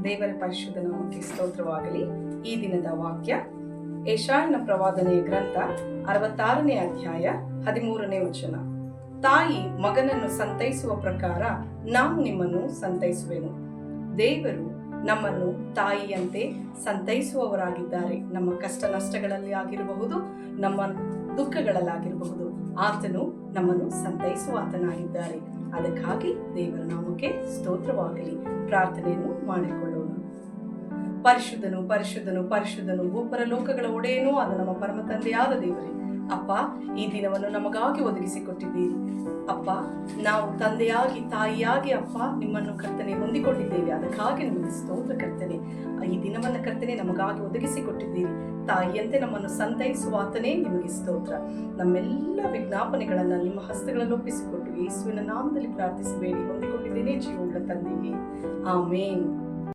ದೇವರ ಪರಿಶುದ್ಧ ನಾಮಕ್ಕೆ ಸ್ತೋತ್ರವಾಗಲಿ. ಈ ದಿನದ ವಾಕ್ಯ ಯೆಶಾಯನ ಪ್ರವಾದನೆಯ ಗ್ರಂಥ 66ನೇ ಅಧ್ಯಾಯ 13ನೇ ವಚನ. ತಾಯಿ ಮಗನನ್ನು ಸಂತೈಸುವ ಪ್ರಕಾರ ನಾನು ನಿಮ್ಮನ್ನು ಸಂತೈಸುವೆನು. ದೇವರು ನಮ್ಮನ್ನು ತಾಯಿಯಂತೆ ಸಂತೈಸುವವರಾಗಿದ್ದಾರೆ. ನಮ್ಮ ಕಷ್ಟ ನಷ್ಟಗಳಲ್ಲಿ ಆಗಿರಬಹುದು, ನಮ್ಮ ದುಃಖಗಳಲ್ಲಾಗಿರಬಹುದು, ಆತನು ನಮ್ಮನ್ನು ಸಂತೈಸುವ ಆತನಾಗಿದ್ದಾರೆ. ಅದಕ್ಕಾಗಿ ದೇವರ ನಾಮಕ್ಕೆ ಸ್ತೋತ್ರವಾಗಲಿ. ಪ್ರಾರ್ಥನೆಯನ್ನು ಮಾಡಿಕೊಳ್ಳೋಣ. ಪರಿಶುದ್ಧನು ಪರಿಶುದ್ಧನು ಪರಿಶುದ್ಧನು ಭೂಪರಲೋಕಗಳ ಒಡೆಯನೂ ಆದ ನಮ್ಮ ಪರಮ ತಂದೆಯಾದ ದೇವರೇ, ಅಪ್ಪ, ಈ ದಿನವನ್ನು ನಮಗಾಗಿ ಒದಗಿಸಿಕೊಟ್ಟಿದ್ದೀರಿ. ಅಪ್ಪ, ನಾವು ತಂದೆಯಾಗಿ ತಾಯಿಯಾಗಿ ಅಪ್ಪ ನಿಮ್ಮನ್ನು ಕರ್ತನೆ ಹೊಂದಿಕೊಂಡಿದ್ದೇವೆ. ಅದಕ್ಕಾಗಿ ನಮಗೆ ಸ್ತೋತ್ರ ಕರ್ತನೆ. ಈ ದಿನವನ್ನು ಕರ್ತನೆ ನಮಗಾಗಿ ಒದಗಿಸಿಕೊಟ್ಟಿದ್ದೀರಿ. ತಾಯಿಯಂತೆ ನಮ್ಮನ್ನು ಸಂತೈಸುವ ಆತನೇ ನಿಮಗೆ ಸ್ತೋತ್ರ. ನಮ್ಮೆಲ್ಲ ವಿಜ್ಞಾಪನೆಗಳನ್ನು ನಿಮ್ಮ ಹಸ್ತಗಳಲ್ಲಿ ಒಪ್ಪಿಸಿಕೊಟ್ಟು ಯೇಸುವಿನ ನಾಮದಲ್ಲಿ ಪ್ರಾರ್ಥಿಸಬೇಡಿ ಹೊಂದಿಕೊಂಡಿದ್ದೇನೆ ಜೀವಗಳ ತಂದೆಯೇ, ಆಮೇನ್.